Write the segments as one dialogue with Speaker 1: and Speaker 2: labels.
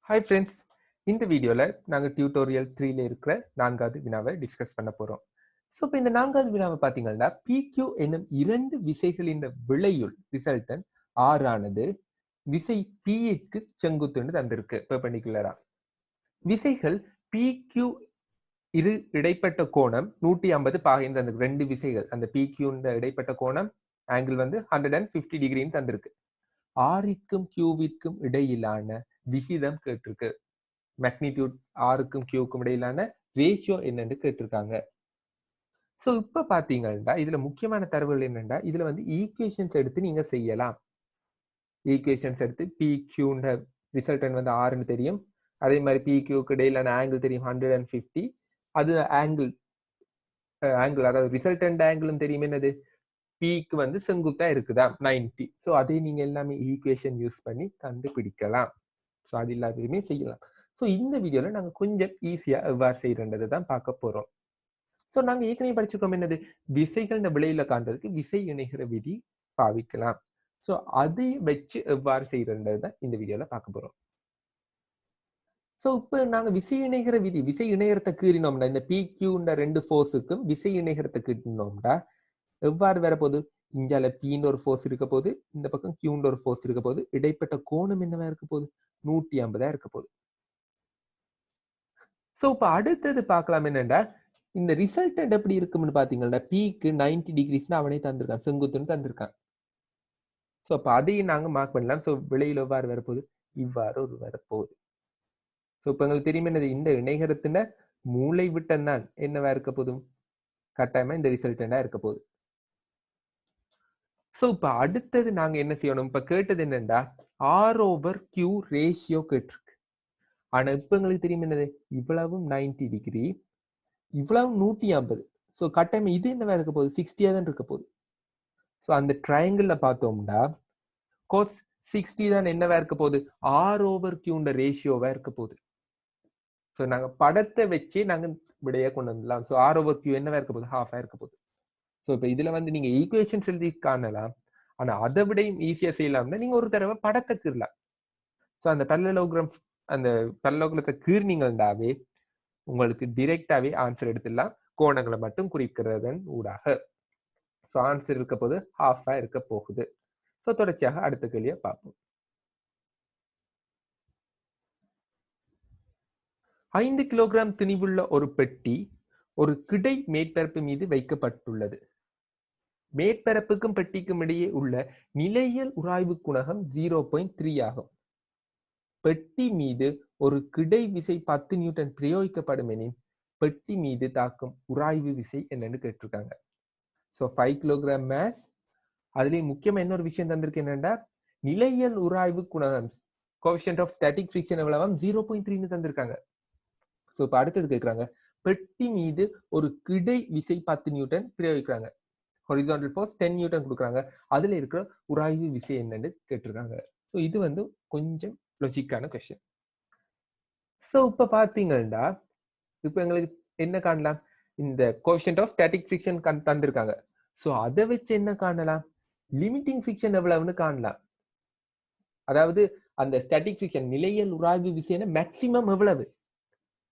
Speaker 1: Hi friends, இந்த வீடியோவில் நாங்கள் டியூட்டோரியல் 3ல இருக்கிற 4வது வினாவை டிஸ்கஸ் பண்ண போகிறோம். ஸோ இப்போ இந்த 4வது வினாவை பார்த்தீங்கன்னா PQ என்னும் 2 விசைகளின் விளையுள் ரிசல்டன் R ஆனது விசை P-க்கு செங்குத்துன்னு தந்திருக்கு பெர்பெண்டிகுலரா. விசைகள் PQ இரு இடைப்பட்ட கோணம் 150 பாகை தந்திருக்கு. 2 விசைகள் அந்த PQ இடைப்பட்ட கோணம் ஆங்கிள் வந்து 150 டிகிரின்னு தந்திருக்கு. R-க்கும் Q-விற்கும் இடையிலான விகிதம் கேட்டிருக்கு. மேக்னிடியூட் R-க்கும் Q-க்கும் இடையிலான ரேஷியோ என்னன்னு கேட்டிருக்காங்க. ஸோ இப்ப பாத்தீங்கன்னா இதுல முக்கியமான தரவுகள் என்னன்னா இதுல வந்து ஈக்குவேஷன்ஸ் எடுத்து நீங்க செய்யலாம். ஈக்குவேஷன்ஸ் எடுத்து PQ ரிசல்டன் வந்து Rன்னு தெரியும். அதே மாதிரி PQ-க்கு இடையிலான ஆங்கிள் தெரியும் 150. அது ஆங்கிள் அதாவது ரிசல்டன்ட் ஆங்கிளும் தெரியும் என்னது P-க்கு வந்து செங்குத்தா இருக்குதா 90. ஸோ அதை நீங்க எல்லாமே ஈக்குவேஷன் யூஸ் பண்ணி கண்டுபிடிக்கலாம். ஸோ அது எல்லாத்தையுமே செய்யலாம். ஸோ இந்த வீடியோல நாங்க கொஞ்சம் ஈஸியா எவ்வாறு செய்யறதை தான் பார்க்க போறோம். ஸோ நாங்க ஏற்கனவே படிச்சிருக்கோம் என்னது விசைகள் விளையில காண்றதுக்கு விசை இணைகிற விதி பாவிக்கலாம். ஸோ அதை வச்சு எவ்வாறு செய்யறது தான் இந்த வீடியோல பார்க்க போறோம். ஸோ இப்ப நாங்க விசை இணைகிற விதி விசை இணையறத கீறினோம்னா இந்த PQ 2 ஃபோர்ஸுக்கும் விசை இணைகிறத கீறினோம்னா எவ்வாறு வரப்போகுது? இங்கால P-ன்னு ஒரு ஃபோர்ஸ் இருக்க போகுது, இந்த பக்கம் Q-ன்னு ஒரு ஃபோர்ஸ் இருக்க போகுது. இடைப்பட்ட கோணம் என்னவா இருக்க போகுது? 150 இருக்க போகுது. ஸோ இப்ப அடுத்தது பார்க்கலாம் என்னன்னா இந்த ரிசல்டன்ட் எப்படி இருக்கும்னு பாத்தீங்கன்னா P-க்கு 90 டிகிரிஸ்னு அவனே தந்திருக்கான், செங்குத்துன்னு தந்திருக்கான். ஸோ அப்ப அதையும் நாங்க மார்க் பண்ணலாம். ஸோ விளையில எவ்வாறு வரப்போகுது? இவ்வாறு ஒரு வரப்போகுது. ஸோ இப்ப எங்களுக்கு தெரியும் என்னது இந்த இணைகரத்தின மூளை விட்டம் தான் என்னவா இருக்க போதும் கட்டாயமா இந்த ரிசல்டண்டா இருக்க போகுது. ஸோ இப்ப அடுத்தது நாங்க என்ன செய்யணும்? இப்ப கேட்டது என்னன்னா R/Q ரேஷியோ கேட்டிருக்கு. ஆனா இப்ப எங்களுக்கு தெரியும் என்னது இவ்வளவும் 90 டிகிரி, இவ்வளவு 150. ஸோ கட்டாயமா இது என்னவா இருக்க போகுது? 60 தான் இருக்க போகுது. ஸோ அந்த ட்ரையாங்கிள் பார்த்தோம்னா cos 60 தான் என்னவா இருக்க போகுது? R/Q ரேஷியோவா இருக்க போகுது. ஸோ நாங்க படத்தை வச்சு நாங்க விடைய கொண்டு வந்துடலாம். ஸோ R/Q என்னவா இருக்க போகுது? ஹாஃபா இருக்க போகுது. ஸோ இப்போ இதுல வந்து நீங்க ஈக்குவேஷன்ஸ் எழுதி காணலாம். ஆனா அதை விடையும் ஈஸியா செய்யலாம்னா நீங்க ஒரு தடவை படத்தை கீறலாம். ஸோ அந்த பரலோகத்தை கீர்னீங்கன்னாவே உங்களுக்கு டிரெக்டாவே ஆன்சர் எடுத்துடலாம். கோணங்களை மட்டும் குறிக்கிறதன் ஊடாக. ஸோ ஆன்சர் இருக்க போது ஹாஃபா இருக்க போகுது. ஸோ தொடர்ச்சியாக அடுத்த கேள்வியை பார்ப்போம். 5 கிலோகிராம் திணிவுள்ள ஒரு பெட்டி ஒரு கிடை மேற்பரப்பு மீது வைக்கப்பட்டுள்ளது. மேற்பரப்புக்கும் பெட்டிக்கும் இடையே உள்ள நிலையியல் உராய்வு குணகம் 0.3 ஆகும். பெட்டி மீது ஒரு கிடை விசை 10 நியூட்டன் பிரயோகிக்கப்படும் எனின் பெட்டி மீது தாக்கும் உராய்வு விசை என்னன்னு கேட்டிருக்காங்க. ஸோ 5 கிலோகிராம் மேஸ், அதுலயும் முக்கியமா இன்னொரு விஷயம் தந்திருக்கு என்னன்னா நிலையியல் உராய்வு குணகம் கோஎஃபிஷியன்ட் ஆஃப் ஸ்டாட்டிக் ஃபிரிக்ஷன் எவ்வளவு 0.3ன்னு தந்திருக்காங்க. ஸோ இப்போ அடுத்தது கேட்குறாங்க பெட்டி மீது ஒரு கிடை விசை 10 நியூட்டன் பிரயோகிக்கிறாங்க. ஹொரிசான்டல் ஃபோர்ஸ் 10 நியூட்டன் கொடுக்குறாங்க. அதுல இருக்கிற உராய்வு விசை என்னன்னு கேட்டிருக்காங்க. ஸோ இது வந்து கொஞ்சம் லாஜிக்கான கொஸ்டின். ஸோ இப்போ பார்த்தீங்கன்னா இப்போ எங்களுக்கு என்ன காணலாம்? இந்த கோஎஃபிஷியன்ட் ஆஃப் ஸ்டாட்டிக் ஃபிரிக்ஷன் தந்திருக்காங்க. ஸோ அதை வச்சு என்ன காணலாம்? லிமிட்டிங் ஃபிரிக்ஷன் எவ்வளவுன்னு காணலாம். அதாவது அந்த ஸ்டாட்டிக் ஃபிரிக்ஷன் நிலையியல் உராய்வு விசைனா மேக்சிமம் எவ்வளவு,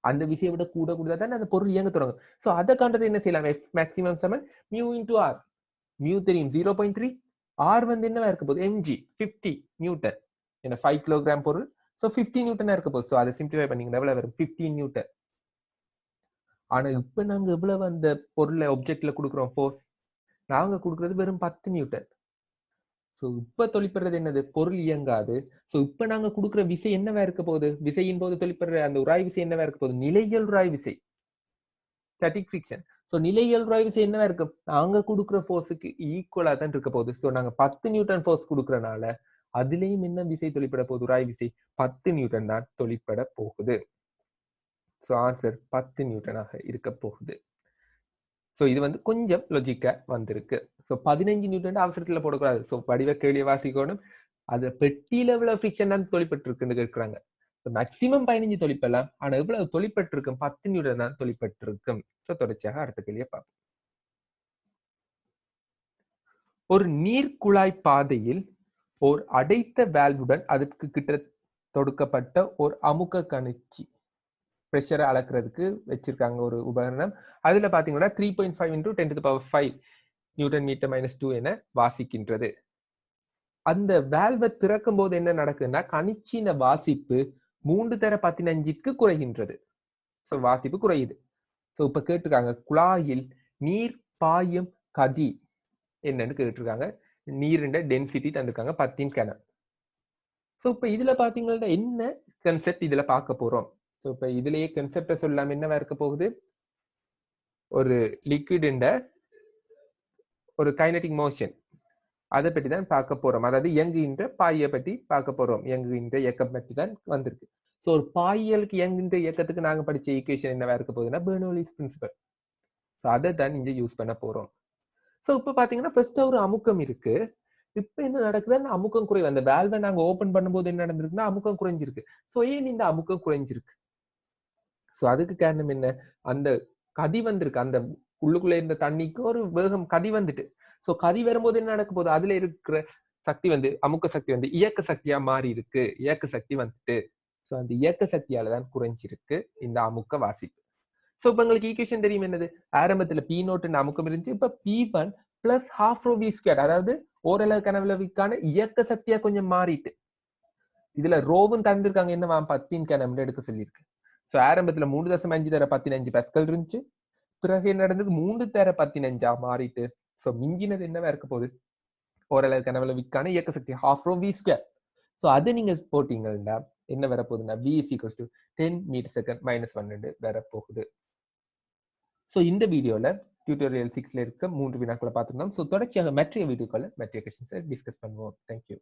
Speaker 1: அந்த விசையை விட கூட கூடதான் தானே அந்த பொருள் இயங்க தொடங்கும். ஸோ அதை காண்றது என்ன செய்யலாம்? F மேக்சிமம் சமன் மியூ இன்டூ ஆர். மியூ தெரியும் 0.3, ஆர் வந்து என்னவா இருக்க போகுது? mg 50 Newton. ஏன்னா 5 கிலோகிராம் பொருள், ஸோ 50 நியூட்டனா இருக்க போகுது. ஸோ அதை சிம்பிளிஃபை பண்ணீங்கன்னா எவ்வளவு வரும்? 15 நியூட்டன். ஆனா இப்ப நாங்க எவ்வளவு அந்த பொருளை ஒப்ஜெக்ட்ல கொடுக்குறோம் ஃபோர்ஸ்? நாங்க கொடுக்கறது வெறும் 10 நியூட்டன். ஸோ இப்ப தொழிற்படுறது என்னது? பொருள் இயங்காது. ஸோ இப்ப நாங்க கொடுக்குற விசை என்னவா இருக்க போகுது? விசையின் போது தொழிற்படுற அந்த உராய் விசை என்னவா இருக்க போகுது? நிலையியல் உராய் விசை, ஸ்டாட்டிக் ஃபிரிக்ஷன். ஸோ நிலையியல் உராய் விசை என்னவா இருக்கு? நாங்க கொடுக்குற ஃபோர்ஸுக்கு ஈக்குவலா தான் இருக்க போகுது. ஸோ நாங்க 10 நியூட்டன் ஃபோர்ஸ் கொடுக்கறனால அதுலயும் என்ன விசை தொழிற்பட போகுது? உராய் விசை 10 நியூட்டன் தான் தொழிற்பட போகுது. ஸோ ஆன்சர் 10 நியூட்டனாக இருக்க போகுது. ஸோ இது வந்து கொஞ்சம் லாஜிக்கா வந்திருக்கு. ஸோ 15 நியூட்டன் அவசரத்துல போடக்கூடாது. ஸோ வடிவ கேள்வியை வாசிக்கணும். அது பெட்டியில எவ்வளவு ஃபிரிக்ஷன் தான் தொழிற்பட்டு இருக்குன்னு கேட்கிறாங்க. மேக்சிமம் 15 தொழிப்பலாம். ஆனா எவ்வளவு தொழிற்பட்டு இருக்கும்? 10 நியூட்டன் தான் தொழிற்பட்டு இருக்கும். ஸோ தொடர்ச்சியாக அடுத்த கேள்வியை பார்ப்போம். ஒரு நீர்க்குழாய் பாதையில் ஓர் அடைத்த வால்வுடன் அதற்கு தொடுக்கப்பட்ட ஒரு அமுக்க கணிச்சி பிரஷரை அளக்கிறதுக்கு வச்சிருக்காங்க ஒரு உபகரணம். அதுல பாத்தீங்கன்னா 3.5 into 10⁵ நியூட்டன் மீட்டர் -2 என வாசிக்கின்றது. அந்த வேல்வை திறக்கும் போது என்ன நடக்குதுன்னா கணிச்சின வாசிப்பு 3 குறைகின்றது. சோ வாசிப்பு குறையுது. சோ இப்ப கேட்டிருக்காங்க குழாயில் நீர் பாயும் கதி என்னன்னு கேட்டிருக்காங்க. நீரின் டென்சிட்டி தந்திருக்காங்க 10 கனம். சோ இப்ப இதுல பாத்தீங்கன்னா என்ன கான்செப்ட் இதுல பார்க்க போறோம். சோ இப்ப இதுலயே கான்செப்ட சொல்லாம என்னவா இருக்க போகுது, ஒரு லிக்விட் ஒரு கைனடிக் மோஷன் அதை பற்றி தான் பார்க்க போறோம். அதாவது இயங்குகின்ற பாயை பற்றி பார்க்க போறோம். இயங்குகின்ற இயக்கம் பற்றி தான் வந்திருக்கு. சோ ஒரு பாயியலுக்கு இயங்குகின்ற இயக்கத்துக்கு நாங்க படிச்ச ஈக்குவேஷன் என்னவா இருக்க போகுதுன்னா பெர்னோலிஸ் பிரின்சிபல். சோ அதை தான் இங்க யூஸ் பண்ண போறோம். சோ இப்ப பாத்தீங்கன்னா ஃபர்ஸ்ட் ஒரு அமுக்கம் இருக்கு. இப்ப என்ன நடக்குதுன்னா அமுக்கம் குறைவு. அந்த வேல்வை நாங்க ஓபன் பண்ணும்போது என்ன நடந்திருக்குன்னா அமுக்கம் குறைஞ்சிருக்கு. சோ ஏன் இந்த அமுக்கம் குறைஞ்சிருக்கு? சோ அதுக்கு காரணம் என்ன? அந்த கதி வந்திருக்கு. அந்த உள்ளுக்குள்ள இருந்த தண்ணிக்கு ஒரு வேகம் கதி வந்துட்டு. சோ கதி வரும்போது என்ன நடக்க போகுது? அதுல இருக்கிற சக்தி அமுக்க சக்தி இயக்க சக்தியா மாறி இருக்கு. இயக்க சக்தி வந்துட்டு. சோ அந்த இயக்க சக்தியால தான் குறைஞ்சிருக்கு இந்த அமுக்க வாசிப்பு. சோ இப்ப உங்களுக்கு ஈக்குவேஷன் தெரியும் என்னது? ஆரம்பத்துல P0 அமுக்கம் இருந்துச்சு. இப்ப P1 பிளஸ் ½ ρv². அதாவது ஓரளவு கனவளவுக்கான இயக்க சக்தியா கொஞ்சம் மாறிட்டு. இதுல ரோவும் தந்திருக்காங்க என்னவா 10 கனம் எடுக்க சொல்லியிருக்கு. சோ ஆரம்பத்துல 3.5 பாஸ்கல் இருந்துச்சு. பிறகு என்ன நடந்தது? 3 மாறிட்டு. சோ மிஞ்சினது என்னவா இருக்க போகுது? ஓரளவு கனவளவுக்கான இயக்க சக்தி ½ ρv². சோ அதை நீங்க போட்டீங்கன்னா என்ன வரப்போகுதுன்னா v = 10 m/s -1 வரப்போகுது. சோ இந்த வீடியோல டியூட்டோரியல் 6ல இருக்க 3 வினாக்களை பார்த்திருந்தோம். சோ தொடர்ச்சியாக மற்ற வீடியோக்களை மற்ற கொஸ்டின்ஸை டிஸ்கஸ் பண்ணுவோம். தேங்க்யூ.